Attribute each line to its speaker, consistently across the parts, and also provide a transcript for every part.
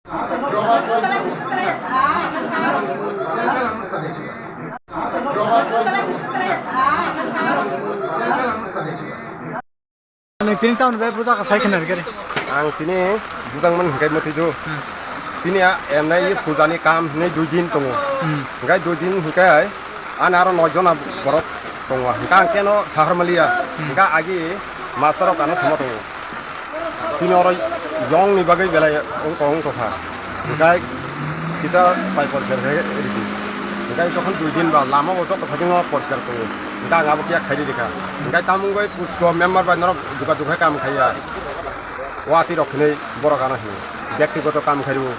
Speaker 1: Nagtini tahun be puja ka saiki nargare.
Speaker 2: Ang tini bujang man hingai mati jo. Tini ya emnai puja ni kam ne 2 din tongo. Hingai 2 din hingai ai anaro 9 jona borok tongo. Hingai keno sahar malia. Hingai agi master kana samo tongo. Tini oro yong ni bagai belai ong toha. Hingai kita pai porser he edi. Hingai jokhon 2 din ba lama ojo ka thajingo porser tongo. Hingai ngabo kia khairi dikha. Hingai tamungoi pusko member ba noro juga duka kam khaiya. Wati rokhne boro kana hi. ব্যক্তিগত কাম খাইবো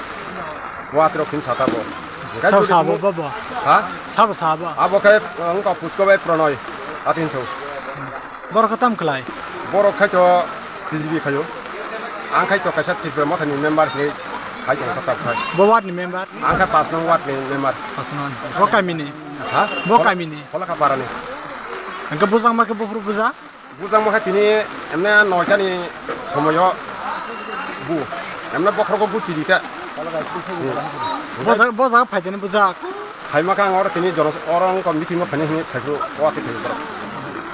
Speaker 2: ওয়াত রক্ষিন সাতাবো
Speaker 1: Sab sabo baba.
Speaker 2: হ্যাঁ
Speaker 1: Sab sabo.
Speaker 2: আবকে অঙ্ক পুষ্কবাই প্রণয় আতিনছো
Speaker 1: Bor ka tam klai.
Speaker 2: বড় খাইতো BGB খাইও আং খাইতো কাইসা টিপে মথানি মেম্বার নি খাইতো সাতাব খাই
Speaker 1: Bawat ni member.
Speaker 2: আং খা 5 নং ওয়াট নি মেম্বার
Speaker 1: Asunan. Boka mini.
Speaker 2: হ্যাঁ
Speaker 1: Boka mini.
Speaker 2: ফলা খা পারানি
Speaker 1: Angka bujang ma ke bufru buja.
Speaker 2: বুজাং মখা তিনি এমনে 9টানি সময় বু এমনে বখরকো গুচি দিতা
Speaker 1: Boja phaitani buja.
Speaker 2: খাইমাকা আঙর তিনি জন অরং কম মিটিং ফানি হি থাকো ওয়াতে থাকো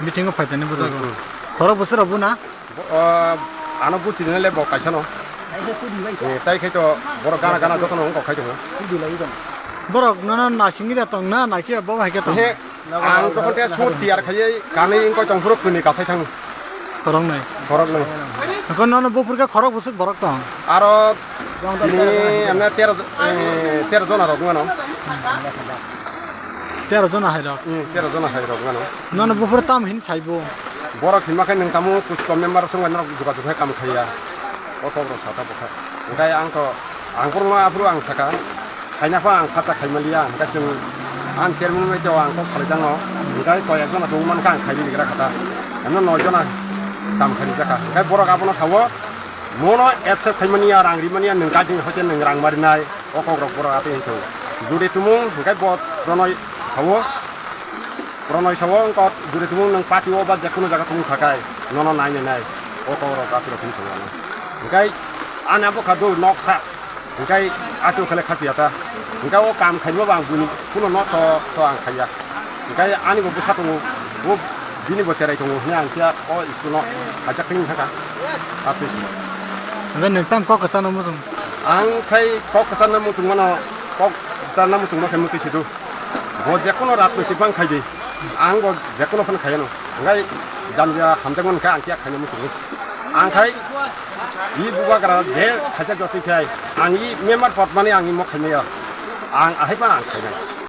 Speaker 1: Meeting ko phaitani buja ko. Thoro busur abu na.
Speaker 2: আনো বুচি দিলে ব কাইছানো তাই খাইতো বড় গানা গানা যতন অঙ্ক খাইতো
Speaker 1: Borok nana nasingi da tong na naki abo haike tong.
Speaker 2: হে আং যখন তে সুর তিয়ার খাইয়ে কানে ইনকো জংফুরো কুনি কাসাই থাং
Speaker 1: Korong nai.
Speaker 2: ফরক নাই
Speaker 1: Ko nana bufur ka khorok busuk borok tong.
Speaker 2: আর তিনি এমনে 13 জন আর গনো
Speaker 1: 13 jona hairo.
Speaker 2: 13 জন হাই রগ গনো
Speaker 1: Nana bufur tam hin saibo.
Speaker 2: বড় খিমাকে নং তামু কুসকম মেম্বার সঙ্গে নক যোগা যোগ কাম খাইয়া অত বড় সাতা বখা গায় আংকো আংপুর মা আপ্রু আং সাকা খাইনাফা আং খাতা খাইমালিয়া গা जों আন চেয়ারম্যান মেতো আংকো খালাইজাং গায় কয় একজন দংমান কাং খাইলি লিগ্রা খাতা এমন 9 জনা কাম খালি জাকা গায় বড় গাবনো সাবো মনো এপসে খাইমানিয়া রাংরিমানিয়া নং গাजिं হতে নং রাং মারিনাই অকগ্র বড় আপে হিসো जुदि तुमु गाय बत प्रनय सावो প্রণয় সাবো অঙ্ক যদি তুমি নং পার্টি ও বা যে কোনো জায়গা তুমি থাকাই নন নাই নাই অত বড় কাপি রকম সব না গাই আনা বকা দৌ নকসা গাই আটো খালে খাপিয়াতা গাই ও কাম খাইবো বাং বুনি কোনো নষ্ট তো আং খাইয়া গাই আনি বো বুসা দङ ও বিনি বছেরাই দङ নি আংसिया ও স্কুল হাজা কিং থাকা আপিস
Speaker 1: Angka nang tam ko kasana musung.
Speaker 2: আং খাই কক সানা মুতুং মানো কক সানা মুতুং না খাই মুতি সিদু ব যে কোনো রাজনৈতিক বাং খাইবে আং ব যে কোনো ফান খাইনো গাই জানজা হামতেমন কা আংকিয়া খাইনো মুতুং आं खाय इ बुबाग्रा जे खायजा जति खाय आं इ मेम्बार पद माने आंनि म खायनाया आं आहायबा आं खायनाय